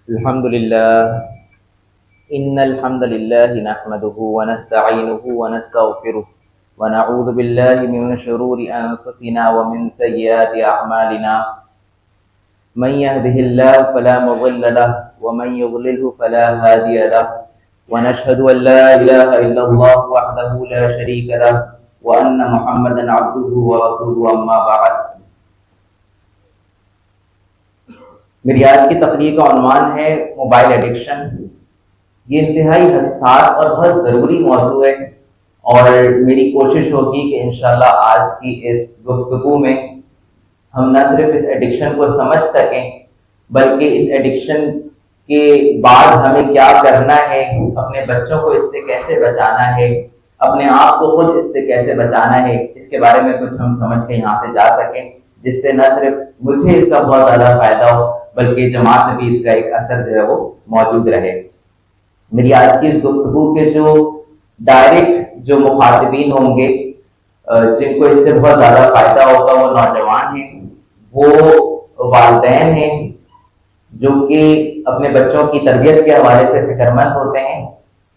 الحمد لله إن الحمد لله نحمده ونستعينه ونستغفره ونعوذ بالله من شرور أنفسنا ومن سيئات أعمالنا من يهده الله فلا مضل له ومن يضلله فلا هادي له ونشهد أن لا إله إلا الله وحده لا شريك له وأن محمدا عبده ورسوله أما بعد. میری آج کی تقریر کا عنوان ہے موبائل ایڈکشن. یہ انتہائی حساس اور بہت ضروری موضوع ہے اور میری کوشش ہوگی کہ انشاءاللہ آج کی اس گفتگو میں ہم نہ صرف اس ایڈکشن کو سمجھ سکیں بلکہ اس ایڈکشن کے بعد ہمیں کیا کرنا ہے، اپنے بچوں کو اس سے کیسے بچانا ہے، اپنے آپ کو خود اس سے کیسے بچانا ہے، اس کے بارے میں کچھ ہم سمجھ کے یہاں سے جا سکیں، جس سے نہ صرف مجھے اس کا بہت زیادہ فائدہ ہو بلکہ جماعت میں بھی اس کا ایک اثر جو ہے وہ موجود رہے. میری آج کی اس گفتگو کے جو ڈائریکٹ جو مخاطبین ہوں گے جن کو اس سے بہت زیادہ فائدہ ہوگا وہ نوجوان ہیں، وہ والدین ہیں جو کہ اپنے بچوں کی تربیت کے حوالے سے فکر مند ہوتے ہیں.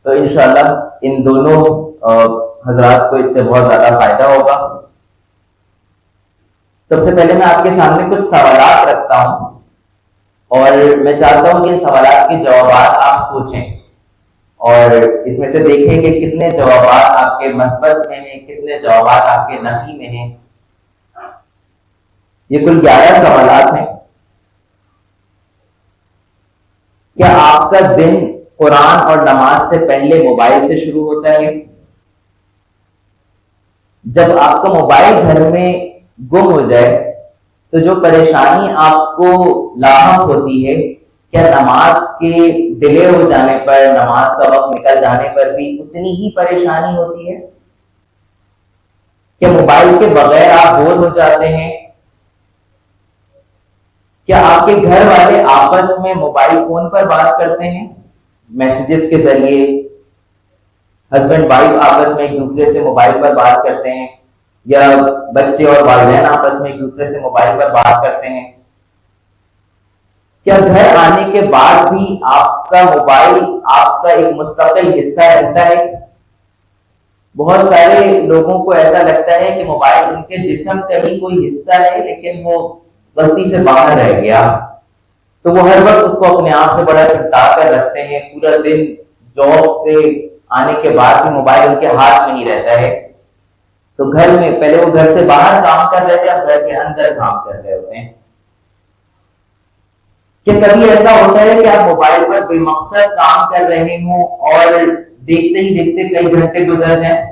تو انشاءاللہ ان دونوں حضرات کو اس سے بہت زیادہ فائدہ ہوگا. سب سے پہلے میں آپ کے سامنے کچھ سوالات رکھتا ہوں اور میں چاہتا ہوں کہ ان سوالات کے جوابات آپ سوچیں اور اس میں سے دیکھیں کہ کتنے جوابات آپ کے مثبت میں ہیں، کتنے جوابات آپ کے نفی میں ہیں. یہ کل 11 سوالات ہیں. کیا آپ کا دن قرآن اور نماز سے پہلے موبائل سے شروع ہوتا ہے؟ جب آپ کا موبائل گھر میں گم ہو جائے تو جو پریشانی آپ کو لاحق ہوتی ہے، کیا نماز کے ڈیلے ہو جانے پر، نماز کا وقت نکل جانے پر بھی اتنی ہی پریشانی ہوتی ہے؟ کیا موبائل کے بغیر آپ بور ہو جاتے ہیں؟ کیا آپ کے گھر والے آپس میں موبائل فون پر بات کرتے ہیں، میسیجز کے ذریعے؟ ہسبینڈ وائف آپس میں ایک دوسرے سے موبائل پر بات کرتے ہیں یا بچے اور والدین آپس میں ایک دوسرے سے موبائل پر بات کرتے ہیں؟ کیا گھر آنے کے بعد بھی آپ کا موبائل آپ کا ایک مستقل حصہ رہتا ہے؟ بہت سارے لوگوں کو ایسا لگتا ہے کہ موبائل ان کے جسم کا ہی کوئی حصہ ہے لیکن وہ غلطی سے باہر رہ گیا، تو وہ ہر وقت اس کو اپنے آپ سے بڑا چمٹا کر رکھتے ہیں. پورا دن جاب سے آنے کے بعد بھی موبائل ان کے ہاتھ میں ہی رہتا ہے. تو گھر میں پہلے وہ گھر سے باہر کام کر رہے تھے، اب گھر کے اندر کام کر رہے ہوتے ہیں. کہ کبھی ایسا ہوتا ہے کہ آپ موبائل پر بے مقصد کام کر رہے ہوں اور دیکھتے ہی دیکھتے کئی گھنٹے گزر جائیں؟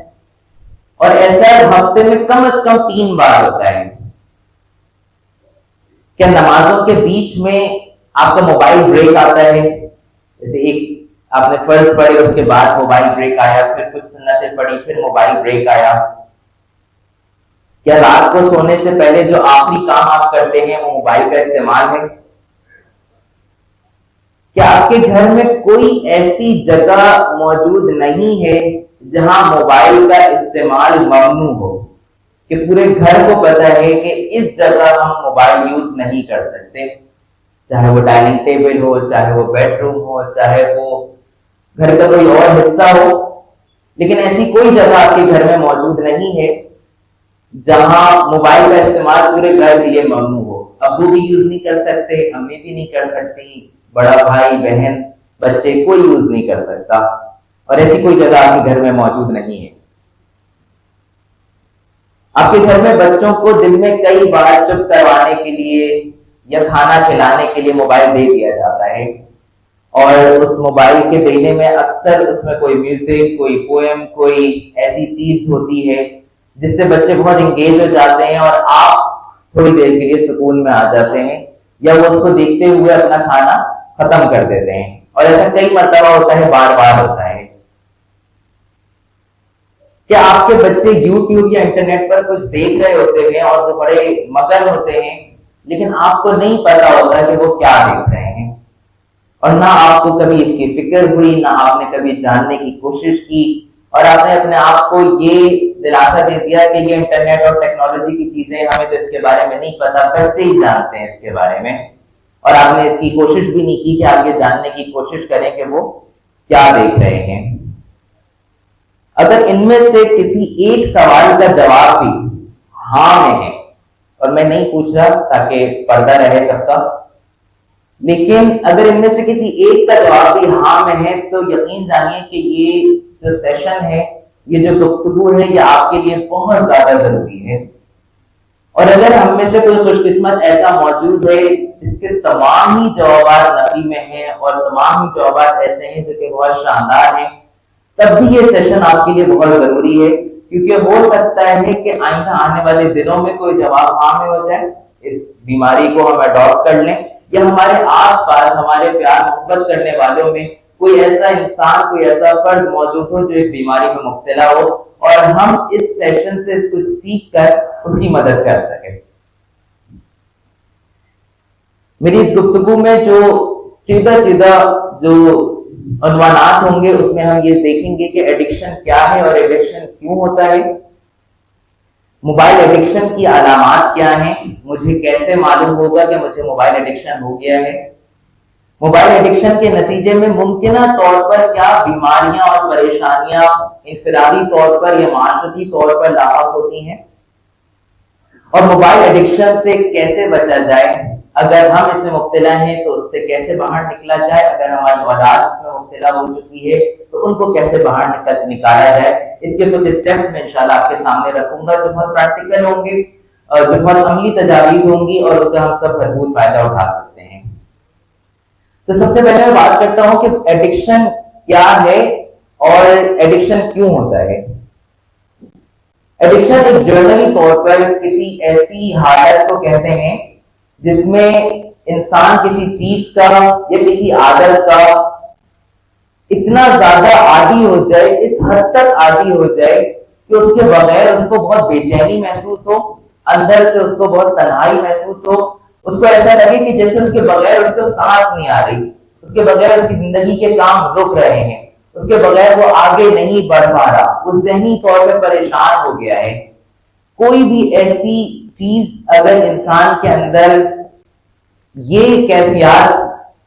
اور ایسا ہفتے میں کم از کم 3 بار ہوتا ہے. کیا نمازوں کے بیچ میں آپ کا موبائل بریک آتا ہے؟ جیسے ایک آپ نے فرض پڑھی، اس کے بعد موبائل بریک آیا، پھر کچھ سنتیں پڑھی، پھر موبائل بریک آیا. کیا رات کو سونے سے پہلے جو آخری کام آپ کرتے ہیں وہ موبائل کا استعمال ہے؟ کیا آپ کے گھر میں کوئی ایسی جگہ موجود نہیں ہے جہاں موبائل کا استعمال ممنوع ہو، کہ پورے گھر کو پتا ہے کہ اس جگہ ہم موبائل یوز نہیں کر سکتے، چاہے وہ ڈائننگ ٹیبل ہو، چاہے وہ بیڈ روم ہو، چاہے وہ گھر کا کوئی اور حصہ ہو، لیکن ایسی کوئی جگہ آپ کے گھر میں موجود نہیں ہے جہاں موبائل کا استعمال پورے گھر کے لیے ممنوع ہو؟ ابو بھی یوز نہیں کر سکتے، امی بھی نہیں کر سکتی، بڑا بھائی بہن بچے کوئی یوز نہیں کر سکتا، اور ایسی کوئی جگہ آپ کے گھر میں موجود نہیں ہے. آپ کے گھر میں بچوں کو دن میں کئی بار چپ کروانے کے لیے یا کھانا کھلانے کے لیے موبائل دے دیا جاتا ہے، اور اس موبائل کے دینے میں اکثر اس میں کوئی میوزک، کوئی پوئم، کوئی ایسی چیز ہوتی ہے جس سے بچے بہت انگیج ہو جاتے ہیں اور آپ تھوڑی دیر کے لیے سکون میں آ جاتے ہیں، یا وہ اس کو دیکھتے ہوئے اپنا کھانا ختم کر دیتے ہیں. اور ایسا کئی مرتبہ ہوتا ہے، بار بار ہوتا ہے. کیا آپ کے بچے یوٹیوب یا انٹرنیٹ پر کچھ دیکھ رہے ہوتے ہیں اور وہ بڑے مگن ہوتے ہیں، لیکن آپ کو نہیں پتا ہوتا کہ وہ کیا دیکھ رہے ہیں، اور نہ آپ کو کبھی اس کی فکر ہوئی، نہ آپ نے کبھی جاننے کی کوشش کی، اور آپ نے اپنے آپ کو یہ دلاسا دے دیا کہ یہ انٹرنیٹ اور ٹیکنالوجی کی چیزیں، ہمیں تو اس کے بارے میں نہیں پتا، بچے ہی جانتے ہیں اس کے بارے میں. اور آپ نے اس کی کوشش بھی نہیں کی کہ آپ یہ جاننے کی کوشش کریں کہ وہ کیا دیکھ رہے ہیں. اگر ان میں سے کسی ایک سوال کا جواب بھی ہاں میں ہے، اور میں نہیں پوچھ رہا تاکہ پردہ رہے سب کا، لیکن اگر ان میں سے کسی ایک کا جواب بھی ہاں میں ہے تو یقین جانیے کہ یہ جو سیشن ہے، یہ جو گفتگو ہے، یہ آپ کے لیے بہت زیادہ ضروری ہے. اور اگر ہم میں سے کوئی خوش قسمت ایسا موجود ہے جس کے تمام ہی جوابات نفی میں ہیں اور تمام ہی جوابات ایسے ہیں جو کہ بہت شاندار ہیں، تب بھی یہ سیشن آپ کے لیے بہت ضروری ہے، کیونکہ ہو سکتا ہے کہ آئندہ آنے والے دنوں میں کوئی جواب ہاں میں ہو جائے، اس بیماری کو ہم اڈاپٹ کر لیں، یا ہمارے آس پاس ہمارے پیار محبت کرنے والوں میں کوئی ایسا انسان، کوئی ایسا فرد موجود ہو جو اس بیماری میں مبتلا ہو، اور ہم اس سیشن سے کچھ سیکھ کر اس کی مدد کر سکیں. میری اس گفتگو میں جو چیدہ جو عنوانات ہوں گے، اس میں ہم یہ دیکھیں گے کہ ایڈکشن کیا ہے اور ایڈکشن کیوں ہوتا ہے، موبائل ایڈکشن کی علامات کیا ہیں، مجھے کیسے معلوم ہوگا کہ مجھے موبائل ایڈکشن ہو گیا ہے، موبائل ایڈکشن کے نتیجے میں ممکنہ طور پر کیا بیماریاں اور پریشانیاں انفرادی طور پر یا معاشرتی طور پر لاحق ہوتی ہیں، اور موبائل ایڈکشن سے کیسے بچا جائے، اگر ہم اس میں مبتلا ہیں تو اس سے کیسے باہر نکلا جائے، اگر ہماری اولاد اس میں مبتلا ہو چکی ہے تو ان کو کیسے باہر نکالا جائے. اس کے کچھ اسٹیپس میں انشاءاللہ آپ کے سامنے رکھوں گا جو بہت پریکٹیکل ہوں گے، جو بہت عملی تجاویز ہوں گی، اور اس کا ہم سب بھرپور فائدہ اٹھا سکتے ہیں. تو سب سے پہلے میں بات کرتا ہوں کہ ایڈکشن کیا ہے اور ایڈکشن کیوں ہوتا ہے. ایڈکشن ایک جرنلی طور پر کسی ایسی حالت کو کہتے ہیں جس میں انسان کسی چیز کا یا کسی عادت کا اتنا زیادہ عادی ہو جائے، اس حد تک عادی ہو جائے کہ اس کے بغیر اس کو بہت بے چینی محسوس ہو، اندر سے اس کو بہت تنہائی محسوس ہو، اس کو ایسا لگے کہ جیسے اس کے بغیر اس کو سانس نہیں آ رہی، اس کے بغیر اس کی زندگی کے کام رک رہے ہیں، اس کے بغیر وہ آگے نہیں بڑھ پا رہا، وہ ذہنی طور پہ پریشان ہو گیا ہے. کوئی بھی ایسی چیز اگر انسان کے اندر یہ کیفیات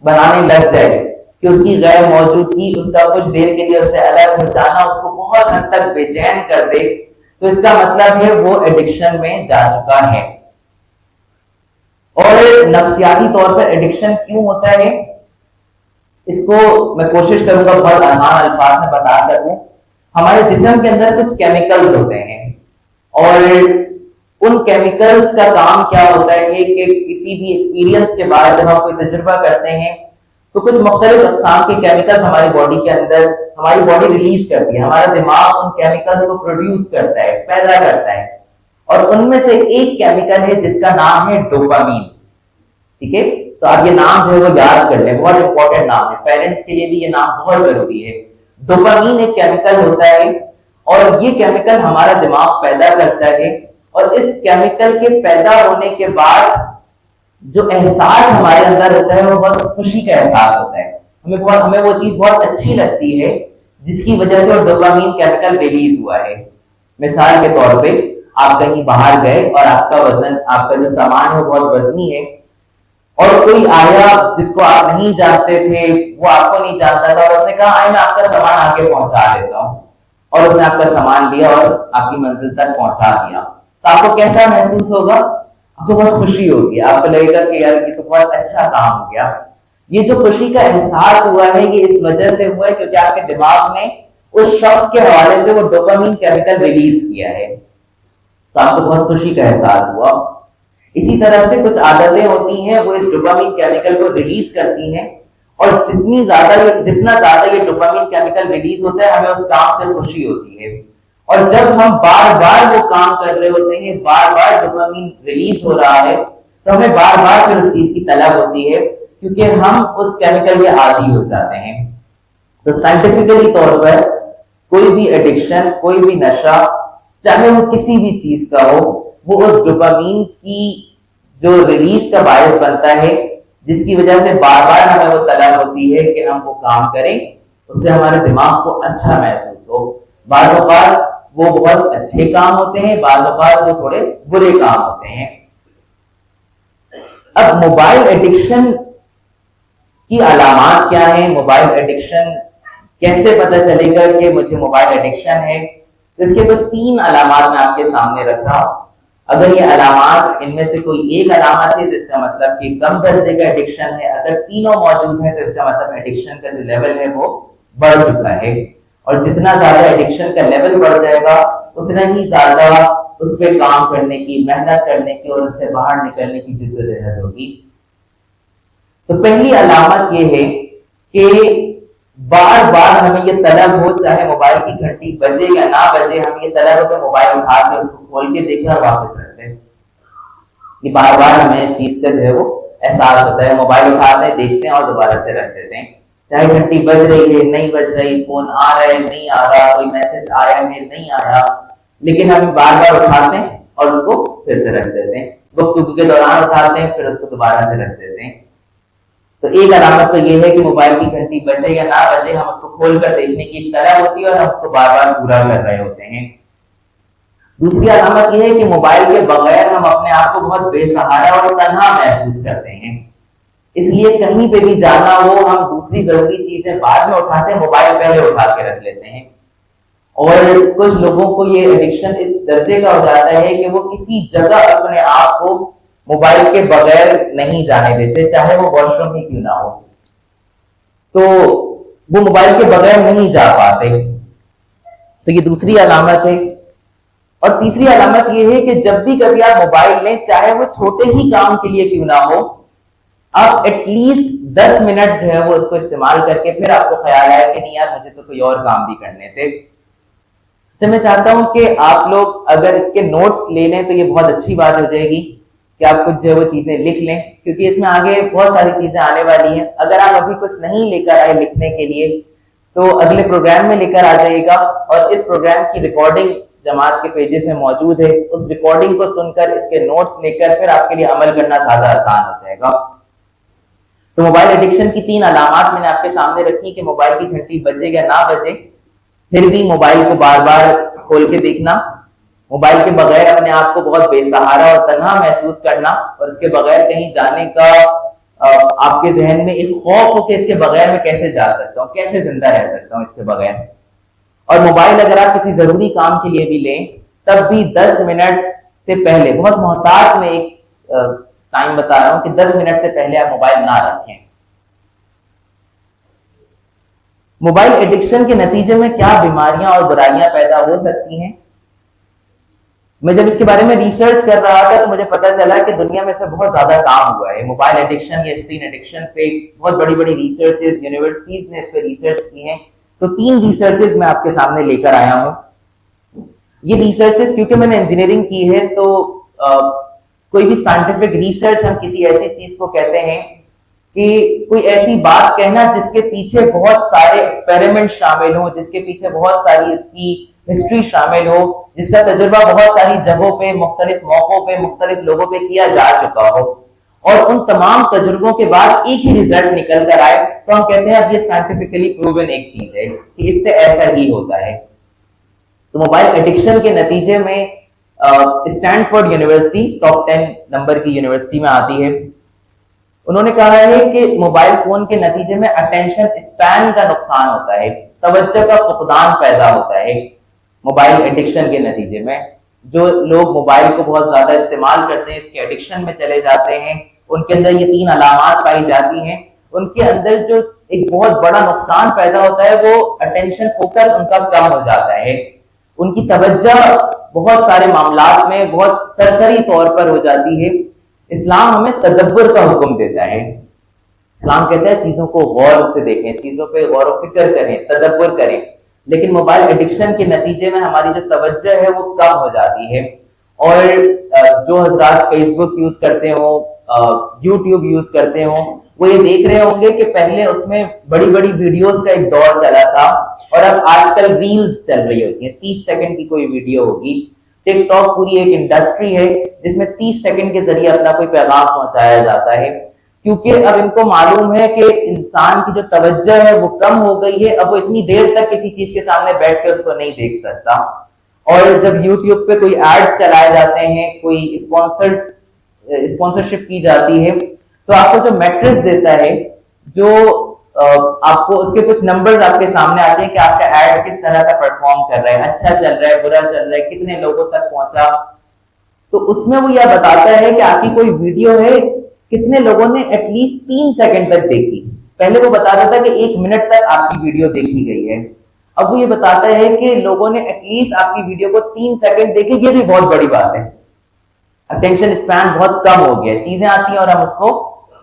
بنانے لگ جائے کہ اس کی غیر موجودگی، اس کا کچھ دیر کے لیے اس سے الگ ہو جانا اس کو بہت حد تک بے چین کر دے، تو اس کا مطلب ہے وہ ایڈکشن میں جا چکا ہے. اور نفسیاتی طور پر ایڈکشن کیوں ہوتا ہے، اس کو میں کوشش کروں گا بہت آسان الفاظ میں بتا سکوں. ہمارے جسم کے اندر کچھ کیمیکلز ہوتے ہیں، اور ان کیمیکلز کا کام کیا ہوتا ہے کہ کسی بھی ایکسپیرینس کے بعد جب ہم کوئی تجربہ کرتے ہیں تو کچھ مختلف اقسام کے کیمیکلز ہماری باڈی کے اندر ہماری باڈی ریلیز کرتی ہے، ہمارا دماغ ان کیمیکلز کو پروڈیوس کرتا ہے، پیدا کرتا ہے، اور ان میں سے ایک کیمیکل ہے جس کا نام ہے ڈوپامین. ٹھیک ہے، تو آپ یہ نام جو ہے وہ یاد کر لیں، بہت امپورٹنٹ نام ہے، پیرنٹس کے لیے بھی یہ نام بہت ضروری ہے. ڈوپامین ایک کیمیکل ہوتا ہے، اور یہ کیمیکل ہمارا دماغ پیدا کرتا ہے، اور اس کیمیکل کے پیدا ہونے کے بعد جو احساس ہمارے اندر ہوتا ہے وہ بہت خوشی کا احساس ہوتا ہے، ہمیں وہ چیز بہت اچھی لگتی ہے جس کی وجہ سے وہ ڈوپامین کیمیکل ریلیز ہوا ہے. مثال کے طور پہ آپ کہیں باہر گئے اور آپ کا وزن، آپ کا جو سامان ہے وہ بہت وزنی ہے، اور کوئی آیا جس کو آپ نہیں جانتے تھے، وہ آپ کو نہیں جانتا تھا، اور اس نے کہا آئے میں آپ کا سامان آگے پہنچا دیتا ہوں، اور اس نے آپ کا سامان لیا اور آپ کی منزل تک پہنچا دیا. تو آپ کو کیسا محسوس ہوگا؟ آپ کو بہت خوشی ہوگی، آپ کو لگے گا کہ یار یہ تو بہت اچھا کام ہو گیا. یہ جو خوشی کا احساس ہوا ہے یہ اس وجہ سے ہوا ہے کیونکہ آپ کے دماغ نے اس شخص کے حوالے سے وہ ڈوپامین کیمیکل ریلیز کیا ہے، تو آپ کو بہت خوشی کا احساس ہوا. اسی طرح سے کچھ عادتیں ہوتی ہیں وہ اس ڈوپامین کیمیکل کو ریلیز کرتی ہیں، اور جتنا زیادہ یہ ڈوپامین کیمیکل ریلیز ہوتا ہے ہمیں اس کام سے خوشی ہوتی ہے. اور جب ہم بار بار وہ کام کر رہے ہوتے ہیں، بار بار ڈوپامین ریلیز ہو رہا ہے، تو ہمیں بار بار پھر اس چیز کی طلب ہوتی ہے کیونکہ ہم اس کیمیکل کے عادی ہو جاتے ہیں. تو سائنٹیفکلی طور پر کوئی بھی ایڈکشن، کوئی بھی نشہ، چاہے وہ کسی بھی چیز کا ہو، وہ اس ڈوپامین کی جو ریلیز کا باعث بنتا ہے، جس کی وجہ سے بار بار ہمیں وہ طلب ہوتی ہے کہ ہم وہ کام کریں، اس سے ہمارے دماغ کو اچھا محسوس ہو. بعض اوقات وہ بہت اچھے کام ہوتے ہیں، بعض اوقات وہ تھوڑے برے کام ہوتے ہیں. اب موبائل ایڈکشن کی علامات کیا ہیں، موبائل ایڈکشن کیسے پتہ چلے گا کہ مجھے موبائل ایڈکشن ہے. تو اس کے کچھ 3 علامات میں آپ کے سامنے رکھا. اگر یہ علامات ان میں سے کوئی ایک علامت ہے تو اس کا مطلب کہ کم درجے کا ایڈکشن ہے. اگر تینوں موجود ہیں تو اس کا مطلب ایڈکشن کا جو لیول ہے وہ بڑھ چکا ہے. اور جتنا زیادہ ایڈکشن کا لیول بڑھ جائے گا اتنا ہی زیادہ اس پہ کام کرنے کی، محنت کرنے کی اور اس سے باہر نکلنے کی جدوجہد ہوگی. تو پہلی علامت یہ ہے کہ بار بار ہمیں یہ طلب ہو، چاہے موبائل کی گھنٹی بجے یا نہ بجے، ہم یہ طلب ہو کہ موبائل اٹھا کے اس کو کھول کے دیکھیں اور واپس رکھ دیں. یہ بار بار ہمیں اس چیز کا جو ہے وہ احساس ہوتا ہے. موبائل اٹھاتے ہیں، دیکھتے ہیں اور دوبارہ سے رکھ دیتے ہیں. چاہے گھنٹی بج رہی ہے، نہیں بج رہی، فون آ رہا ہے، نہیں آ رہا، کوئی میسج آیا ہے، نہیں آیا، لیکن ہم بار بار اٹھاتے ہیں اور اس کو پھر سے رکھ دیتے ہیں. گفتگو کے دوران اٹھاتے ہیں، پھر اس کو دوبارہ سے رکھ دیتے ہیں. تو ایک علامت تو یہ ہے کہ موبائل کی گھنٹی بجے یا نہ بجے ہم اس کو کھول کر دیکھنے کی ایک طلب ہوتی ہے اور ہم اس کو بار بار پورا کر رہے ہوتے ہیں. دوسری علامت یہ ہے کہ موبائل کے بغیر ہم اپنے آپ کو بہت بے سہارا اور تنہا محسوس کرتے ہیں. اس لیے کہیں پہ بھی جانا ہو ہم دوسری ضروری چیزیں بعد میں اٹھاتے ہیں، موبائل پہلے اٹھا کے رکھ لیتے ہیں. اور کچھ لوگوں کو یہ ایڈکشن اس درجے کا ہو جاتا ہے کہ وہ کسی جگہ اپنے آپ کو موبائل کے بغیر نہیں جانے دیتے، چاہے وہ واش روم ہی کیوں نہ ہو. تو وہ موبائل کے بغیر نہیں جا پاتے. تو یہ دوسری علامت ہے. اور تیسری علامت یہ ہے کہ جب بھی کبھی آپ موبائل لیں، چاہے وہ چھوٹے ہی کام کے لیے کیوں نہ ہو، آپ ایٹ لیسٹ 10 منٹ جو ہے وہ اس کو استعمال کر کے پھر آپ کو خیال آیا کہ نہیں یار مجھے تو کوئی اور کام بھی کرنے تھے. میں چاہتا ہوں کہ آپ لوگ اگر اس کے نوٹس لے لیں تو یہ بہت اچھی بات ہو جائے گی کہ آپ کچھ جو ہے وہ چیزیں لکھ لیں، کیونکہ اس میں آگے بہت ساری چیزیں آنے والی ہیں. اگر آپ ابھی کچھ نہیں لے کر آئے لکھنے کے لیے تو اگلے پروگرام میں لے کر آ جائے گا، اور اس پروگرام کی ریکارڈنگ جماعت کے پیجز میں موجود ہے. اس ریکارڈنگ کو سن کر اس کے نوٹس لے کر پھر آپ کے لیے عمل کرنا زیادہ آسان ہو جائے گا. تو موبائل ایڈکشن کی 3 علامات میں نے آپ کے سامنے رکھی کہ موبائل کی گھنٹی بجے یا نہ بجے، پھر بھی موبائل کو بار بار کھول کے دیکھنا، موبائل کے بغیر اپنے آپ کو بہت بے سہارا اور تنہا محسوس کرنا، اور اس کے بغیر کہیں جانے کا آپ کے ذہن میں ایک خوف ہو کہ اس کے بغیر میں کیسے جا سکتا ہوں، کیسے زندہ رہ سکتا ہوں اس کے بغیر. اور موبائل اگر آپ کسی ضروری کام کے لیے بھی لیں تب بھی 10 منٹ سے پہلے، بہت محتاط میں ایک ٹائم بتا رہا ہوں کہ 10 منٹ سے پہلے آپ موبائل نہ رکھیں. موبائل ایڈکشن کے نتیجے میں کیا بیماریاں اور برائیاں پیدا ہو سکتی ہیں؟ میں جب اس کے بارے میں ریسرچ کر رہا تھا تو مجھے پتا چلا کہ دنیا میں سے بہت زیادہ کام ہوا ہے موبائل ایڈکشن یا اسکرین ایڈکشن پہ. بہت بڑی بڑی ریسرچز، یونیورسٹیز نے اس پہ ریسرچ کی ہیں. تو 3 ریسرچز میں آپ کے سامنے لے کر آیا ہوں. یہ ریسرچز کیونکہ میں نے انجینئرنگ کی ہے تو کوئی بھی سائنٹیفک ریسرچ ہم کسی ایسی چیز کو کہتے ہیں کہ کوئی ایسی بات کہنا جس کے پیچھے بہت سارے ایکسپیریمنٹ شامل ہوں، جس کے پیچھے بہت ساری اس کی ہسٹری شامل ہو، جس کا تجربہ بہت ساری جگہوں پہ، مختلف موقعوں پہ، مختلف لوگوں پہ کیا جا چکا ہو، اور ان تمام تجربوں کے بعد ایک ہی ریزلٹ نکل کر آئے تو ہم کہتے ہیں اب یہ سائنٹیفکلی پروون ایک چیز ہے کہ اس سے ایسا ہی ہوتا ہے. تو موبائل ایڈکشن کے نتیجے میں اسٹینفورڈ یونیورسٹی ٹاپ 10 نمبر کی یونیورسٹی میں آتی ہے. انہوں نے کہا ہے کہ موبائل فون کے نتیجے میں اٹینشن اسپین کا نقصان ہوتا ہے، توجہ کا فقدان پیدا ہوتا ہے. موبائل ایڈکشن کے نتیجے میں جو لوگ موبائل کو بہت زیادہ استعمال کرتے ہیں، اس کے ایڈکشن میں چلے جاتے ہیں، ان کے اندر یہ 3 علامات پائی جاتی ہیں. ان کے اندر جو ایک بہت بڑا نقصان پیدا ہوتا ہے وہ اٹینشن فوکس ان کا کم ہو جاتا ہے. ان کی توجہ بہت سارے معاملات میں بہت سرسری طور پر ہو جاتی ہے. اسلام ہمیں تدبر کا حکم دیتا ہے. اسلام کہتا ہے چیزوں کو غور سے دیکھیں، چیزوں پہ غور و فکر کریں، تدبر کریں. لیکن موبائل ایڈکشن کے نتیجے میں ہماری جو توجہ ہے وہ کم ہو جاتی ہے. اور جو حضرات فیس بک یوز کرتے ہوں، یوٹیوب یوز کرتے ہوں، وہ یہ دیکھ رہے ہوں گے کہ پہلے اس میں بڑی بڑی ویڈیوز کا ایک دور چلا تھا، اور اب آج کل ریلز چل رہی ہوتی ہیں. 30 سیکنڈ کی کوئی ویڈیو ہوگی. ٹک ٹاک پوری ایک انڈسٹری ہے جس میں 30 سیکنڈ کے ذریعے اپنا کوئی پیغام پہنچایا جاتا ہے، کیونکہ اب ان کو معلوم ہے کہ انسان کی جو توجہ ہے وہ کم ہو گئی ہے. اب وہ اتنی دیر تک کسی چیز کے سامنے بیٹھ کے اس کو نہیں دیکھ سکتا. اور جب یوٹیوب پہ کوئی ایڈز چلائے جاتے ہیں، کوئی اسپانسرشپ کی جاتی ہے، تو آپ کو جو میٹرکس دیتا ہے جو آپ کو اس کے کچھ نمبرز آپ کے سامنے آتے ہیں کہ آپ کا ایڈ کس طرح کا پرفارم کر رہا ہے، اچھا چل رہا ہے، برا چل رہا ہے، کتنے لوگوں تک پہنچا. تو اس میں وہ یہ بتاتا ہے کہ آپ کی کوئی ویڈیو ہے کتنے لوگوں نے ایٹ لیسٹ 3 سیکنڈ تک دیکھی. پہلے وہ بتاتا تھا کہ 1 منٹ تک آپ کی ویڈیو دیکھی گئی ہے، اب وہ یہ بتاتا ہے کہ لوگوں نے ایٹ لیسٹ آپ کی ویڈیو کو 3 سیکنڈ دیکھی. یہ بھی بہت بڑی بات ہے. اٹینشن اسپین بہت کم ہو گیا، چیزیں آتی ہیں اور ہم اس کو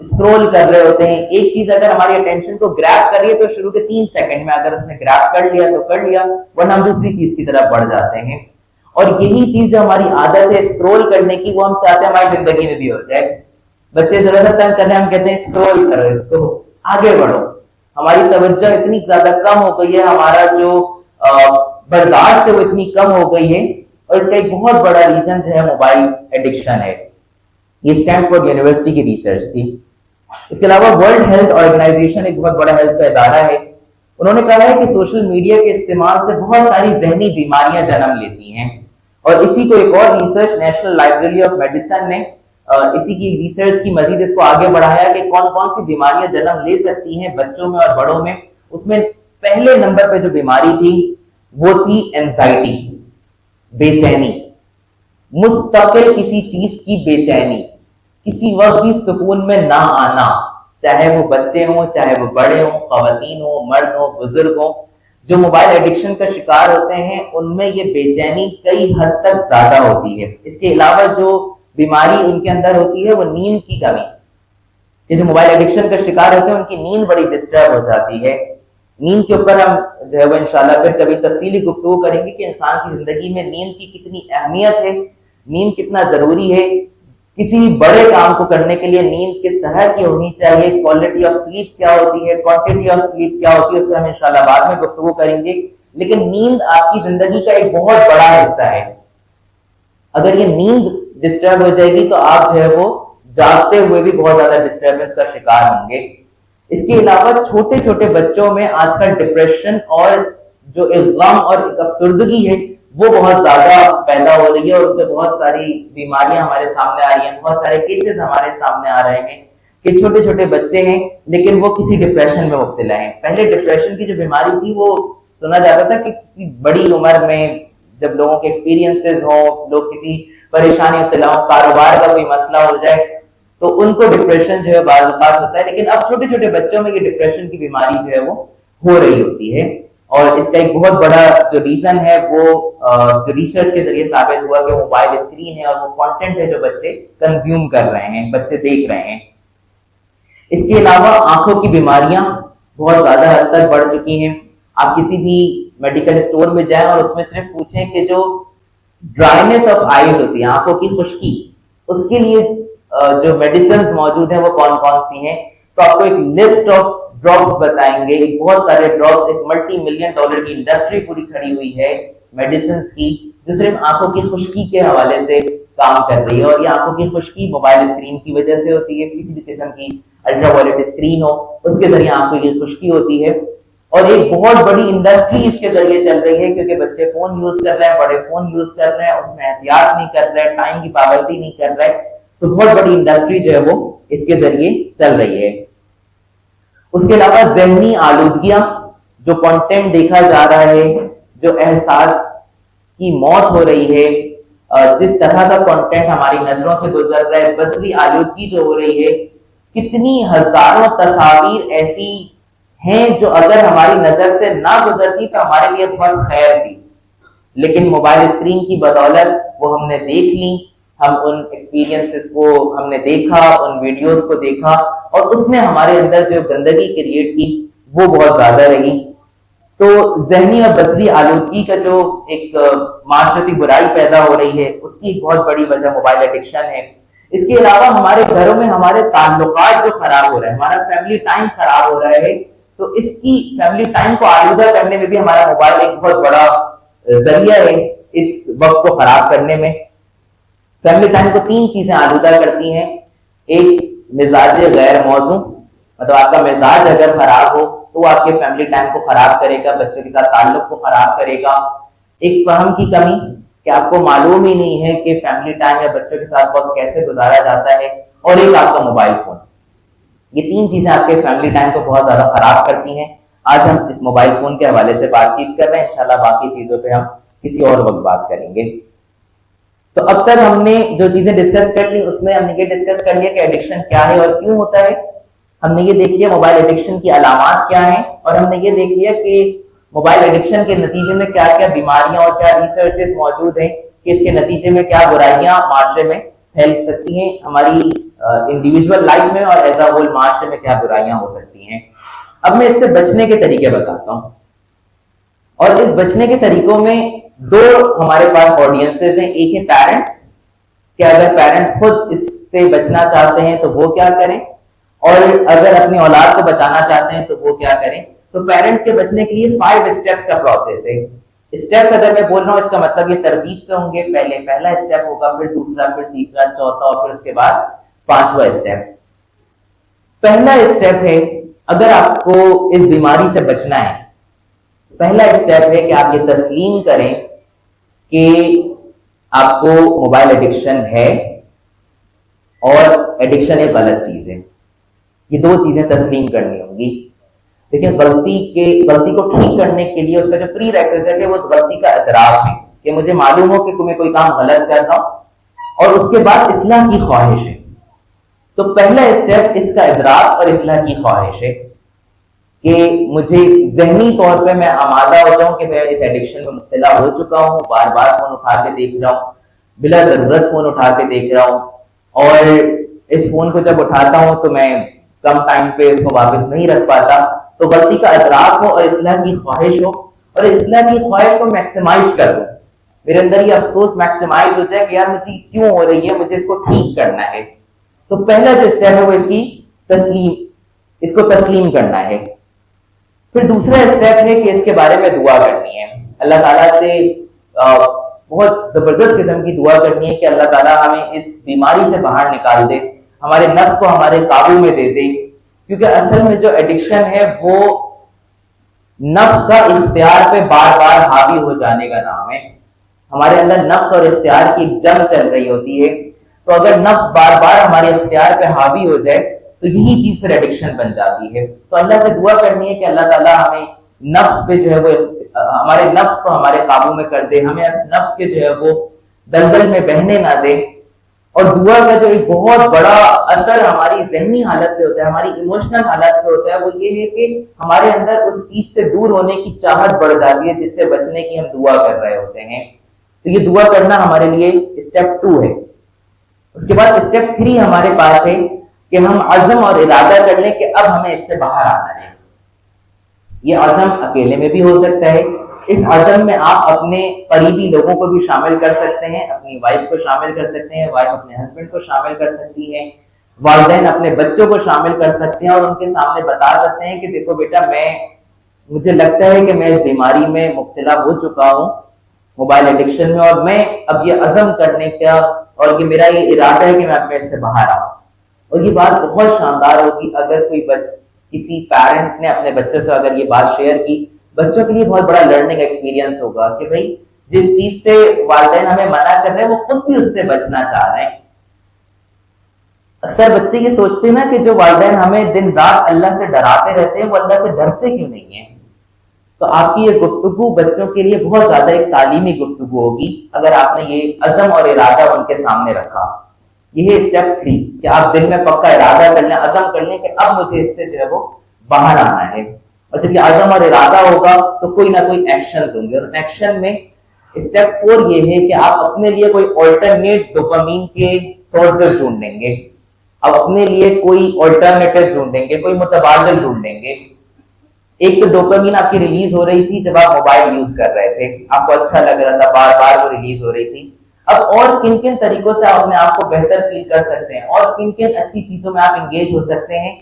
اسکرول کر رہے ہوتے ہیں. ایک چیز اگر ہماری اٹینشن کو گریب کر رہی ہے تو شروع کے 3 سیکنڈ میں اگر اس نے گریب کر لیا تو کر لیا، ورنہ ہم دوسری چیز کی طرف بڑھ جاتے ہیں. اور یہی چیز جو ہماری عادت ہے اسکرول کرنے کی، وہ ہم چاہتے ہیں ہماری زندگی میں بھی ہو جائے. بچے ذرا سا تنگ کر رہے ہیں، ہم کہتے ہیں اسکرول کرو، اس کو آگے بڑھو. ہماری توجہ اتنی زیادہ کم ہو گئی ہے، ہمارا جو برداشت ہے وہ اتنی کم ہو گئی ہے. اور اس کا ایک بہت بڑا ریزن جو ہے موبائل ایڈکشن ہے. یہ اسٹینفورڈ یونیورسٹی کی ریسرچ تھی. اس کے علاوہ ورلڈ ہیلتھ آرگنائزیشن ایک بہت بڑا ہیلتھ کا ادارہ ہے. انہوں نے کہا ہے کہ سوشل میڈیا کے استعمال سے بہت ساری ذہنی بیماریاں جنم لیتی ہیں. اور اسی کو ایک اور research national library of medicine نے اسی کی ریسرچ کی مزید اس کو آگے بڑھایا کہ کون کون سی بیماریاں جنم لے سکتی ہیں بچوں میں اور بڑوں میں. اس میں پہلے نمبر پہ جو بیماری تھی وہ تھی اینزائٹی، بے چینی. مستقل کسی چیز کی بے چینی، کسی وقت بھی سکون میں نہ آنا، چاہے وہ بچے ہوں، چاہے وہ بڑے ہوں، خواتین ہوں، مرد ہوں، بزرگ ہوں. جو موبائل ایڈکشن کا شکار ہوتے ہیں ان میں یہ بے چینی کئی حد تک زیادہ ہوتی ہے. اس کے علاوہ جو بیماری ان کے اندر ہوتی ہے وہ نیند کی کمی. یہ جو موبائل ایڈکشن کا شکار ہوتے ہیں ان کی نیند بڑی ڈسٹرب ہو جاتی ہے. نیند کے اوپر ہم جو ہے وہ انشاءاللہ پھر کبھی تفصیلی گفتگو کریں گے کہ انسان کی زندگی میں نیند کی کتنی اہمیت ہے، نیند کتنا ضروری ہے. کسی بڑے کام کو کرنے کے لیے نیند کس طرح کی ہونی چاہیے، کوالٹی آف سلیپ کیا ہوتی ہے، کوانٹٹی آف سلیپ کیا ہوتی ہے، اس پر ہم انشاءاللہ بعد میں گفتگو کریں گے. لیکن نیند آپ کی زندگی کا ایک بہت بڑا حصہ ہے. اگر یہ نیند ڈسٹرب ہو جائے گی تو آپ جو ہے وہ جاگتے ہوئے بھی بہت زیادہ ڈسٹربنس کا شکار ہوں گے. اس کے علاوہ چھوٹے چھوٹے بچوں میں آج کل ڈپریشن اور جو ایک غم اور ایک افسردگی ہے وہ بہت زیادہ پیدا ہو رہی ہے، اور اس میں بہت ساری بیماریاں ہمارے سامنے آ رہی ہیں. بہت سارے کیسز ہمارے سامنے آ رہے ہیں کہ چھوٹے چھوٹے بچے ہیں لیکن وہ کسی ڈپریشن میں مبتلا ہیں. پہلے ڈپریشن کی جو بیماری تھی وہ سنا جاتا تھا کہ کسی بڑی عمر میں جب لوگوں کے ایکسپیرینسز ہوں، لوگ کسی پریشانی مبتلا ہوں، کاروبار کا کوئی مسئلہ ہو جائے تو ان کو ڈپریشن جو ہے بعض اوقات ہوتا ہے. لیکن اب چھوٹے چھوٹے بچوں میں یہ ڈپریشن کی بیماری جو ہے وہ ہو رہی ہوتی ہے. اور اس کا ایک بہت بڑا جو ریزن ہے وہ جو ریسرچ کے ذریعے ثابت ہوا کہ موبائل اسکرین ہے اور وہ کانٹینٹ ہے جو بچے کنزیوم کر رہے ہیں، بچے دیکھ رہے ہیں. اس کے علاوہ آنکھوں کی بیماریاں بہت زیادہ حد تک بڑھ چکی ہیں. آپ کسی بھی میڈیکل اسٹور میں جائیں اور اس میں صرف پوچھیں کہ جو ڈرائنیس آف آئیز ہوتی ہے، آنکھوں کی خشکی، اس کے لیے جو میڈیسنز موجود ہیں وہ کون کون سی ہیں، تو آپ کو ایک لسٹ آف ڈرگس بتائیں گے. بہت سارے ڈرگس، ایک ملٹی ملین ڈالر کی انڈسٹری پوری کھڑی ہوئی ہے میڈیسنز کی جو صرف آنکھوں کی خشکی کے حوالے سے کام کر رہی ہے. اور یہ آنکھوں کی خشکی موبائل اسکرین کی وجہ سے ہوتی ہے. کسی بھی قسم کی الٹرا وائلٹ اسکرین ہو اس کے ذریعے آنکھوں کی خشکی ہوتی ہے. اور ایک بہت بڑی انڈسٹری اس کے ذریعے چل رہی ہے کیونکہ بچے فون یوز کر رہے ہیں، بڑے فون یوز کر رہے ہیں، اس میں احتیاط نہیں کر رہے، ٹائم کی پابندی نہیں کر رہے. تو بہت بڑی انڈسٹری جو ہے وہ اس کے ذریعے چل رہی ہے. اس کے علاوہ ذہنی آلودگیاں، جو کنٹینٹ دیکھا جا رہا ہے، جو احساس کی موت ہو رہی ہے، جس طرح کا کنٹینٹ ہماری نظروں سے گزر رہا ہے، بصری آلودگی جو ہو رہی ہے. کتنی ہزاروں تصاویر ایسی ہیں جو اگر ہماری نظر سے نہ گزرتی تو ہمارے لیے بہت خیر تھی، لیکن موبائل اسکرین کی بدولت وہ ہم نے دیکھ لی. ہم ان ایکسپیرینسز کو ہم نے دیکھا، ان ویڈیوز کو دیکھا، اور اس نے ہمارے اندر جو گندگی کریٹ کی وہ بہت زیادہ رہی. تو ذہنی اور بصری آلودگی کا جو ایک معاشرتی برائی پیدا ہو رہی ہے اس کی ایک بہت بڑی وجہ موبائل ایڈکشن ہے. اس کے علاوہ ہمارے گھروں میں ہمارے تعلقات جو خراب ہو رہے ہیں، ہمارا فیملی ٹائم خراب ہو رہا ہے، تو اس کی فیملی ٹائم کو آلودہ کرنے میں بھی ہمارا موبائل ایک بہت بڑا ذریعہ ہے. اس وقت کو خراب کرنے میں فیملی ٹائم کو 3 چیزیں آلودہ کرتی ہیں. ایک مزاج غیر موزوں، مطلب آپ کا مزاج اگر خراب ہو تو وہ آپ کے فیملی ٹائم کو خراب کرے گا، بچوں کے ساتھ تعلق کو خراب کرے گا. ایک فہم کی کمی کہ آپ کو معلوم ہی نہیں ہے کہ فیملی ٹائم یا بچوں کے ساتھ وقت کیسے گزارا جاتا ہے. اور ایک آپ کا موبائل فون. یہ 3 چیزیں آپ کے فیملی ٹائم کو بہت زیادہ خراب کرتی ہیں. آج ہم اس موبائل فون کے حوالے سے بات چیت کر رہے ہیں، انشاءاللہ باقی چیزوں پہ ہم کسی اور وقت بات کریں گے. تو اب تک ہم نے جو چیزیں ڈسکس کر لی اس میں ہم نے یہ ڈسکس کر لیا کہ ایڈکشن کیا ہے اور کیوں ہوتا ہے. ہم نے یہ دیکھ لیا موبائل ایڈکشن کی علامات کیا ہیں، اور ہم نے یہ دیکھ لیا کہ موبائل ایڈکشن کے نتیجے میں کیا کیا بیماریاں اور کیا ریسرچز موجود ہیں کہ اس کے نتیجے میں کیا برائیاں معاشرے میں پھیل سکتی ہیں، ہماری انڈیویجول لائف میں اور ایز اے ہول معاشرے میں کیا برائیاں ہو سکتی ہیں. اب میں اس سے بچنے کے طریقے بتاتا ہوں، اور اس بچنے کے طریقوں میں 2 ہمارے پاس آڈینسز ہیں. ایک ہے پیرنٹس، کہ اگر پیرنٹس خود اس سے بچنا چاہتے ہیں تو وہ کیا کریں، اور اگر اپنی اولاد کو بچانا چاہتے ہیں تو وہ کیا کریں. تو پیرنٹس کے بچنے کے لیے 5 اسٹیپس کا پروسیس ہے. اسٹیپس اگر میں بول رہا ہوں اس کا مطلب یہ ترتیب سے ہوں گے. پہلا اسٹیپ ہوگا، پھر دوسرا، پھر تیسرا، چوتھا، اور پھر اس کے بعد 5واں اسٹیپ. پہلا اسٹیپ ہے، اگر آپ کو اس بیماری سے بچنا ہے، پہلا اسٹیپ ہے کہ آپ یہ تسلیم کریں کہ آپ کو موبائل ایڈکشن ہے اور ایڈکشن ایک غلط چیز ہے. یہ 2 چیزیں تسلیم کرنی ہوں گی. دیکھیں، غلطی کو ٹھیک کرنے کے لیے اس کا جو پری ریکویزٹ ہے وہ اس غلطی کا اعتراف ہے، کہ مجھے معلوم ہو کہ میں کوئی کام غلط کر رہا ہوں، اور اس کے بعد اصلاح کی خواہش ہے. تو پہلا اسٹیپ اس کا ادراک اور اصلاح کی خواہش ہے کہ مجھے ذہنی طور پہ میں آمادہ ہو جاؤں کہ میں اس ایڈکشن میں مبتلا ہو چکا ہوں، بار بار فون اٹھا کے دیکھ رہا ہوں، بلا ضرورت فون اٹھا کے دیکھ رہا ہوں، اور اس فون کو جب اٹھاتا ہوں تو میں کم ٹائم پہ اس کو واپس نہیں رکھ پاتا. تو غلطی کا ادراک ہو اور اصلاح کی خواہش ہو، اور اصلاح کی خواہش کو میکسیمائز کر دوں. میرے اندر یہ افسوس میکسیمائز ہو جائے کہ یار مجھے کیوں ہو رہی ہے، مجھے اس کو ٹھیک کرنا ہے. تو پہلا جو اسٹیپ ہے وہ اس کو تسلیم کرنا ہے. پھر دوسرا اسٹیپ ہے کہ اس کے بارے میں دعا کرنی ہے. اللہ تعالیٰ سے بہت زبردست قسم کی دعا کرنی ہے کہ اللہ تعالیٰ ہمیں اس بیماری سے باہر نکال دے، ہمارے نفس کو ہمارے قابو میں دے دے. کیونکہ اصل میں جو ایڈکشن ہے وہ نفس کا اختیار پہ بار بار حاوی ہو جانے کا نام ہے. ہمارے اندر نفس اور اختیار کی ایک جنگ چل رہی ہوتی ہے. تو اگر نفس بار بار ہمارے اختیار پہ حاوی ہو جائے تو یہی چیز پھر ایڈکشن بن جاتی ہے. تو اللہ سے دعا کرنی ہے کہ اللہ تعالیٰ ہمیں نفس پہ جو ہے وہ ہمارے نفس کو ہمارے قابو میں کر دے، ہمیں اس نفس کے جو ہے وہ دلدل میں بہنے نہ دے. اور دعا کا جو ایک بہت بڑا اثر ہماری ذہنی حالت پہ ہوتا ہے، ہماری ایموشنل حالت پہ ہوتا ہے، وہ یہ ہے کہ ہمارے اندر اس چیز سے دور ہونے کی چاہت بڑھ جاتی ہے جس سے بچنے کی ہم دعا کر رہے ہوتے ہیں. تو یہ دعا کرنا ہمارے لیے اسٹیپ 2 ہے. اس کے بعد اسٹیپ 3 ہمارے پاس ہے کہ ہم عزم اور ارادہ کر لیں کہ اب ہمیں اس سے باہر آنا ہے. یہ عزم اکیلے میں بھی ہو سکتا ہے. اس عزم میں آپ اپنے قریبی لوگوں کو بھی شامل کر سکتے ہیں، اپنی وائف کو شامل کر سکتے ہیں، وائف اپنے ہسبینڈ کو شامل کر سکتی ہیں، والدین اپنے بچوں کو شامل کر سکتے ہیں، اور ان کے سامنے بتا سکتے ہیں کہ دیکھو بیٹا، مجھے لگتا ہے کہ میں اس بیماری میں مبتلا ہو چکا ہوں، موبائل ایڈکشن میں، اور میں اب یہ عزم کرنے کا اور یہ میرا یہ ارادہ ہے کہ میں اپنے اس سے باہر آؤں. اور یہ بات بہت شاندار ہوگی اگر کسی پیرنٹ نے اپنے بچے سے اگر یہ بات شیئر کی. بچوں کے لیے بہت بڑا لرننگ ایکسپیرینس ہوگا کہ بھائی جس چیز سے والدین ہمیں منع کر رہے ہیں وہ خود بھی اس سے بچنا چاہ رہے ہیں. اکثر بچے یہ سوچتے ہیں نا کہ جو والدین ہمیں دن رات اللہ سے ڈراتے رہتے ہیں وہ اللہ سے ڈرتے کیوں نہیں ہیں. تو آپ کی یہ گفتگو بچوں کے لیے بہت زیادہ ایک تعلیمی گفتگو ہوگی اگر آپ نے یہ عزم اور ارادہ ان کے سامنے رکھا. یہ ہے اسٹیپ 3 کہ آپ دل میں پکا ارادہ کر لیں، عزم کر لیں کہ اب مجھے اس سے جو ہے وہ باہر آنا ہے. اور جب یہ عزم اور ارادہ ہوگا تو کوئی نہ کوئی ایکشنز ہوں گے. اور ایکشن میں اسٹیپ 4 یہ ہے کہ آپ اپنے لیے کوئی آلٹرنیٹ ڈوپامین کے سورسز ڈھونڈیں گے. اب اپنے لیے کوئی آلٹرنیٹیو ڈھونڈیں گے، کوئی متبادل ڈھونڈیں گے. ایک تو ڈوپامین آپ کی ریلیز ہو رہی تھی جب آپ موبائل یوز کر رہے تھے، آپ کو اچھا لگ رہا تھا، بار بار وہ ریلیز ہو رہی تھی. اب اور کن کن طریقوں سے آپ اپنے آپ کو بہتر فیل کر سکتے ہیں اور کن کن اچھی چیزوں میں آپ انگیج ہو سکتے ہیں،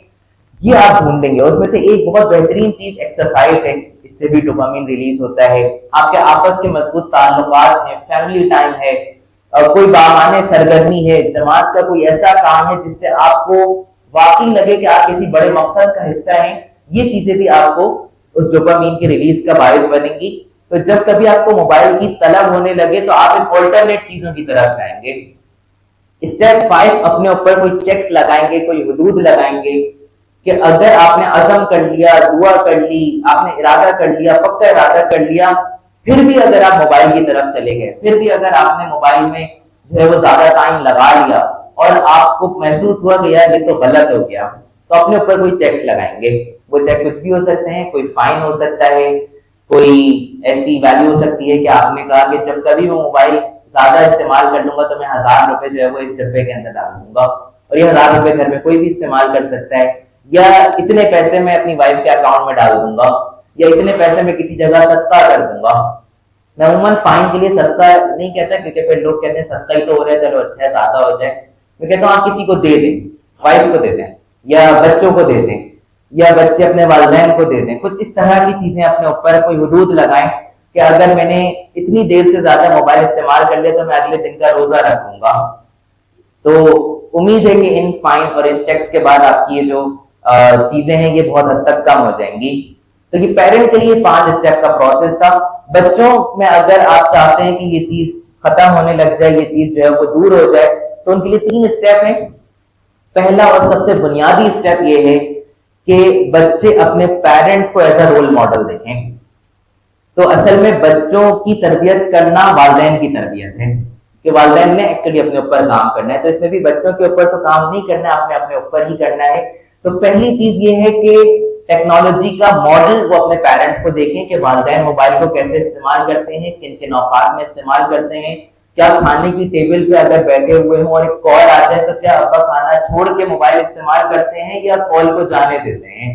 یہ آپ ڈھونڈیں گے. اس میں سے ایک بہت بہترین چیز ایکسرسائز ہے، اس سے بھی ڈوپامین ریلیز ہوتا ہے. آپ کے آپس کے مضبوط تعلقات ہیں، فیملی ٹائم ہے، کوئی بامانے سرگرمی ہے، جماعت کا کوئی ایسا کام ہے جس سے آپ کو واقعی لگے کہ آپ کسی بڑے مقصد کا حصہ ہیں. یہ چیزیں بھی آپ کو اس ڈوپامین کی ریلیز کا باعث بنیں گی. تو جب کبھی آپ کو موبائل کی طلب ہونے لگے تو آپ ان آلٹرنیٹ چیزوں کی طرف جائیں گے. اسٹیپ 5 اپنے اوپر کوئی چیکس لگائیں گے، کوئی حدود لگائیں گے کہ اگر آپ نے عزم کر لیا، دعا کر لی، آپ نے ارادہ کر لیا، پکا ارادہ کر لیا، پھر بھی اگر آپ موبائل کی طرف چلے گئے، پھر بھی اگر آپ نے موبائل میں جو ہے وہ زیادہ ٹائم لگا لیا اور آپ کو محسوس ہوا کہ یار یہ تو غلط ہو گیا، تو اپنے اوپر کوئی چیکس لگائیں گے. وہ چیک کچھ بھی ہو سکتے ہیں، کوئی فائن ہو سکتا ہے، کوئی ایسی ویلیو ہو سکتی ہے کہ آپ نے کہا کہ جب کبھی میں موبائل زیادہ استعمال کر لوں گا تو میں 1000 روپے جو ہے وہ اس ڈبے کے اندر ڈال دوں گا، اور یہ 1000 روپے گھر میں کوئی بھی استعمال کر سکتا ہے، یا اتنے پیسے میں اپنی وائف کے اکاؤنٹ میں ڈال دوں گا، یا اتنے پیسے میں کسی جگہ صدقہ کر دوں گا. میں عموماً فائن کے لیے صدقہ نہیں کہتا، کیونکہ پھر لوگ کہتے ہیں صدقہ ہی تو ہو رہا ہے، چلو اچھا ہے زیادہ ہو جائے. میں کہتا ہوں آپ کسی کو دے دیں، وائف کو دے دیں، یا بچوں کو دے دیں، یا بچے اپنے والدین کو دے دیں. کچھ اس طرح کی چیزیں اپنے اوپر کوئی حدود لگائیں کہ اگر میں نے اتنی دیر سے زیادہ موبائل استعمال کر لیا تو میں اگلے دن کا روزہ رکھوں گا. تو امید ہے کہ ان فائن اور ان چیکس کے بعد آپ کی یہ جو چیزیں ہیں یہ بہت حد تک کم ہو جائیں گی. تو یہ پیرنٹ کے لیے 5 اسٹیپ کا پروسیس تھا. بچوں میں اگر آپ چاہتے ہیں کہ یہ چیز ختم ہونے لگ جائے، یہ چیز جو ہے وہ دور ہو جائے، تو ان کے لیے 3 اسٹیپ ہیں. پہلا اور سب سے بنیادی اسٹیپ یہ ہے کہ بچے اپنے پیرنٹس کو ایز اے رول ماڈل دیکھیں. تو اصل میں بچوں کی تربیت کرنا والدین کی تربیت ہے، کہ والدین نے ایکچولی اپنے اوپر کام کرنا ہے. تو اس میں بھی بچوں کے اوپر تو کام نہیں کرنا ہے، آپ نے اپنے اوپر ہی کرنا ہے. تو پہلی چیز یہ ہے کہ ٹیکنالوجی کا ماڈل وہ اپنے پیرنٹس کو دیکھیں کہ والدین موبائل کو کیسے استعمال کرتے ہیں، کن کن اوقات میں استعمال کرتے ہیں. کیا کھانے کی ٹیبل پہ اگر بیٹھے ہوئے ہوں اور ایک کال آ جائے تو کیا ابا کھانا چھوڑ کے موبائل استعمال کرتے ہیں یا کال کو جانے دیتے ہیں؟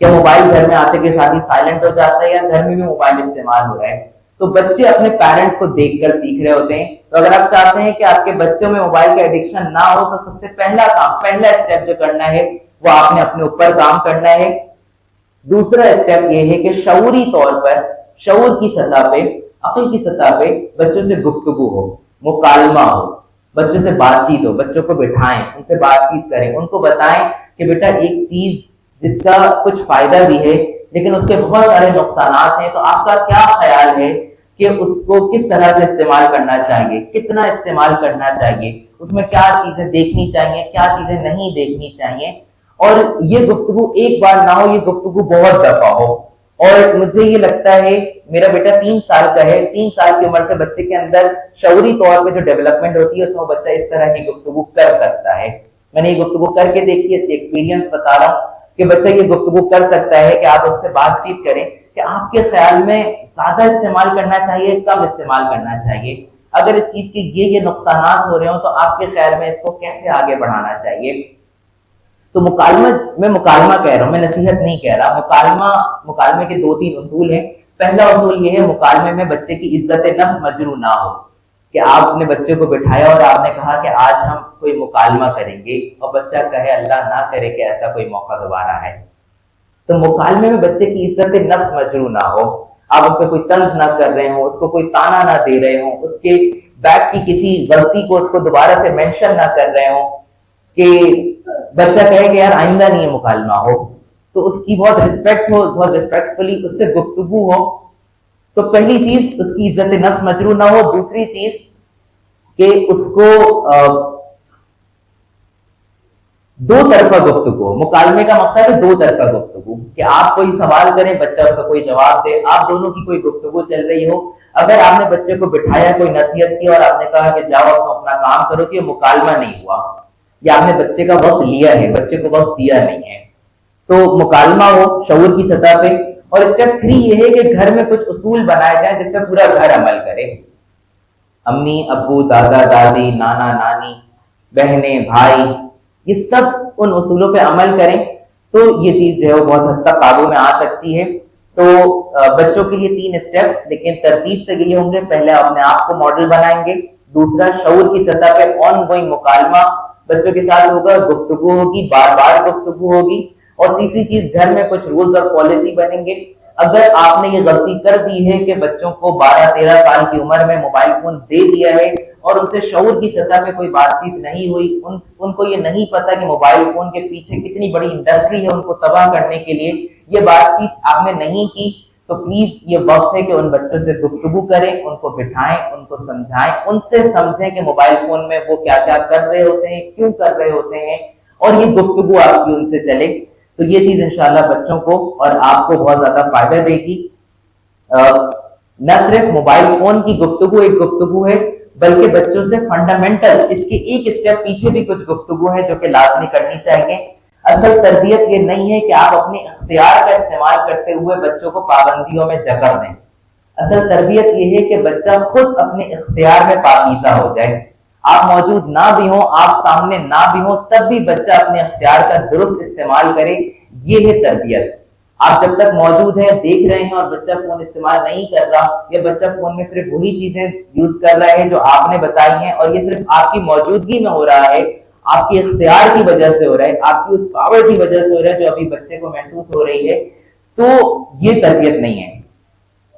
کیا موبائل گھر میں آتے کے ساتھ ہی سائلنٹ ہو جاتا ہے یا گھر میں بھی موبائل استعمال ہو رہا ہے؟ تو بچے اپنے پیرنٹس کو دیکھ کر سیکھ رہے ہوتے ہیں. تو اگر آپ چاہتے ہیں کہ آپ کے بچوں میں موبائل کا ایڈکشن نہ ہو تو سب سے پہلا کام، پہلا اسٹیپ جو کرنا ہے وہ آپ نے اپنے اوپر کام کرنا ہے. دوسرا اسٹیپ یہ ہے کہ شعوری طور پر، شعور کی سطح پہ، عقل کی سطح پہ بچوں سے گفتگو ہو، مکالمہ ہو، بچوں سے بات چیت ہو. بچوں کو بٹھائیں، ان سے بات چیت کریں، ان کو بتائیں کہ بیٹا ایک چیز جس کا کچھ فائدہ بھی ہے لیکن اس کے بہت سارے نقصانات ہیں، تو آپ کا کیا خیال ہے کہ اس کو کس طرح سے استعمال کرنا چاہیے، کتنا استعمال کرنا چاہیے، اس میں کیا چیزیں دیکھنی چاہیے، کیا چیزیں نہیں دیکھنی چاہیے. اور یہ گفتگو ایک بار نہ ہو، یہ گفتگو بہت دفعہ ہو. اور مجھے یہ لگتا ہے، میرا بیٹا 3 سال کا ہے، 3 سال کی عمر سے بچے کے اندر شعوری طور پہ جو ڈیولپمنٹ ہوتی ہے اس میں بچہ اس طرح کی گفتگو کر سکتا ہے. میں نے یہ گفتگو کر کے دیکھی ہے، اس کی ایکسپیرینس بتا رہا ہوں کہ بچہ یہ گفتگو کر سکتا ہے کہ آپ اس سے بات چیت کریں کہ آپ کے خیال میں زیادہ استعمال کرنا چاہیے، کم استعمال کرنا چاہیے، اگر اس چیز کے یہ نقصانات ہو رہے ہوں تو آپ کے خیال میں اس کو کیسے آگے بڑھانا چاہیے. تو مکالمہ، میں مکالمہ کہہ رہا ہوں، میں نصیحت نہیں کہہ رہا. مکالمے کے 2-3 اصول ہیں. پہلا اصول یہ ہے مکالمے میں بچے کی عزت نفس مجروح نہ ہو، کہ آپ نے بچے کو بٹھایا اور آپ نے کہا کہ آج ہم کوئی مکالمہ کریں گے، اور بچہ کہے اللہ نہ کرے کہ ایسا کوئی موقع دوبارہ ہے. تو مکالمے میں بچے کی عزت نفس مجروح نہ ہو، آپ اس پہ کوئی طنز نہ کر رہے ہوں، اس کو کوئی تانا نہ دے رہے ہوں، اس کے بیک کی کسی غلطی کو اس کو دوبارہ سے مینشن نہ کر رہے ہوں کہ بچہ کہے کہ یار آئندہ نہیں ہے مکالمہ ہو. تو اس کی بہت رسپیکٹ ہو، بہت رسپیکٹفلی اس سے گفتگو ہو. تو پہلی چیز اس کی عزت نفس مجروح نہ ہو. دوسری چیز کہ اس کو 2 طرفہ گفتگو. مکالمے کا مقصد ہے 2 طرفہ گفتگو، کہ آپ کوئی سوال کریں، بچہ اس کا کوئی جواب دے، آپ دونوں کی کوئی گفتگو چل رہی ہو. اگر آپ نے بچے کو بٹھایا، کوئی نصیحت کی اور آپ نے کہا کہ جاؤ تم اپنا کام کرو، تو یہ مکالمہ نہیں ہوا، یا آپ نے بچے کا وقت لیا ہے، بچے کو وقت دیا نہیں ہے. تو مکالمہ ہو شعور کی سطح پہ. اور اسٹیپ 3 یہ ہے کہ گھر میں کچھ اصول بنائے جائیں جس پہ پورا گھر عمل کرے. امی ابو، دادا دادی، نانا نانی، بہنیں بھائی، یہ سب ان اصولوں پہ عمل کریں تو یہ چیز جو ہے وہ بہت حد تک قابو میں آ سکتی ہے. تو بچوں کے لیے 3 اسٹیپس، لیکن ترتیب سے یہ ہوں گے. پہلے اپنے آپ کو ماڈل بنائیں گے، دوسرا شعور کی سطح پہ آن گوئنگ مکالمہ بچوں کے ساتھ ہوگا، گفتگو ہوگی، بار بار گفتگو ہوگی. اور تیسری چیز گھر میں کچھ رولز اور پالیسی بنیں گے. اگر آپ نے یہ غلطی کر دی ہے کہ بچوں کو 12-13 سال کی عمر میں موبائل فون دے دیا ہے اور ان سے شعور کی سطح پہ کوئی بات چیت نہیں ہوئی، ان کو یہ نہیں پتا کہ موبائل فون کے پیچھے کتنی بڑی انڈسٹری ہے ان کو تباہ کرنے کے لیے، یہ بات چیت آپ نے نہیں کی، تو پلیز یہ وقت ہے کہ ان بچوں سے گفتگو کریں، ان کو بٹھائیں، ان کو سمجھائیں، ان سے سمجھیں کہ موبائل فون میں وہ کیا کیا کر رہے ہوتے ہیں، کیوں کر رہے ہوتے ہیں، اور یہ گفتگو آپ کی ان سے چلے. تو یہ چیز انشاءاللہ بچوں کو اور آپ کو بہت زیادہ فائدہ دے گی. نہ صرف موبائل فون کی گفتگو ایک گفتگو ہے بلکہ بچوں سے فنڈامنٹل اس کے ایک اسٹیپ پیچھے بھی کچھ گفتگو ہے جو کہ لازمی کرنی چاہیے. اصل تربیت یہ نہیں ہے کہ آپ اپنے اختیار کا استعمال کرتے ہوئے بچوں کو پابندیوں میں جکڑ دیں. اصل تربیت یہ ہے کہ بچہ خود اپنے اختیار میں پاکیزہ ہو جائے. آپ موجود نہ بھی ہوں, آپ سامنے نہ بھی ہوں, تب بھی بچہ اپنے اختیار کا درست استعمال کرے. یہ ہے تربیت. آپ جب تک موجود ہیں, دیکھ رہے ہیں اور بچہ فون استعمال نہیں کر رہا, یا بچہ فون میں صرف وہی چیزیں یوز کر رہا ہے جو آپ نے بتائی ہیں, اور یہ صرف آپ کی موجودگی میں ہو رہا ہے, آپ کے اختیار کی وجہ سے ہو رہا ہے, آپ کی اس پاور کی وجہ سے ہو رہا ہے جو ابھی بچے کو محسوس ہو رہی ہے, تو یہ تربیت نہیں ہے.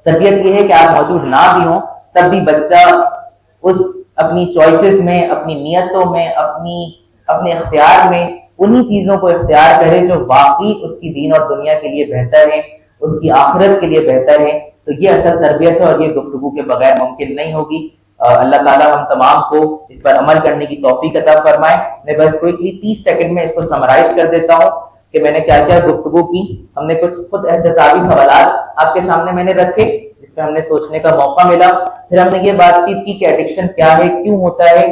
تربیت یہ ہے کہ آپ موجود نہ بھی ہوں تب بھی بچہ اس اپنی چوائسز میں, اپنی نیتوں میں, اپنے اختیار میں انہی چیزوں کو اختیار کرے جو واقعی اس کی دین اور دنیا کے لیے بہتر ہے, اس کی آخرت کے لیے بہتر ہے. تو یہ اصل تربیت ہے اور یہ گفتگو کے بغیر ممکن نہیں ہوگی. اللہ تعالیٰ ہم تمام کو اس پر عمل کرنے کی توفیق عطا فرمائے. میں بس کوئکلی 30 سیکنڈ میں اس کو سمرائز کر دیتا ہوں کہ میں نے کیا کیا گفتگو کی. ہم نے کچھ خود احتسابی سوالات آپ کے سامنے میں نے رکھے جس پہ ہم نے سوچنے کا موقع ملا. پھر ہم نے یہ بات چیت کی کہ ایڈکشن کیا ہے, کیوں ہوتا ہے.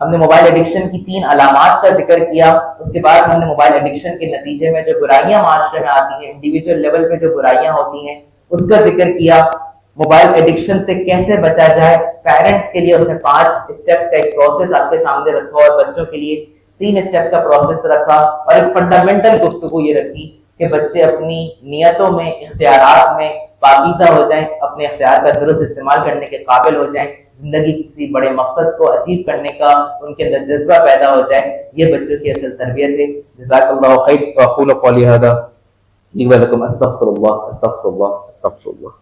ہم نے موبائل ایڈکشن کی 3 علامات کا ذکر کیا. اس کے بعد ہم نے موبائل ایڈکشن کے نتیجے میں جو برائیاں معاشرے میں آتی ہیں, انڈیویجول لیول پہ جو برائیاں ہوتی ہیں, اس کا ذکر کیا. موبائل ایڈکشن سے کیسے بچا جائے, پیرنٹس کے لیے اسے 5 اسٹیپس کا ایک پروسیس آپ کے سامنے رکھا اور بچوں کے لیے 3 اسٹیپس کا پروسیس رکھا, اور ایک فنڈامنٹل گفتگو یہ رکھی کہ بچے اپنی نیتوں میں, اختیارات میں پاکیزہ ہو جائیں, اپنے اختیار کا درست استعمال کرنے کے قابل ہو جائیں, زندگی کسی بڑے مقصد کو اچیو کرنے کا ان کے اندر جذبہ پیدا ہو جائے. یہ بچوں کی اصل تربیت ہے. جزاک اللہ خیر. واقول قولی ھذا لی ولکم. استغفر اللہ استغفر اللہ استغفر اللہ.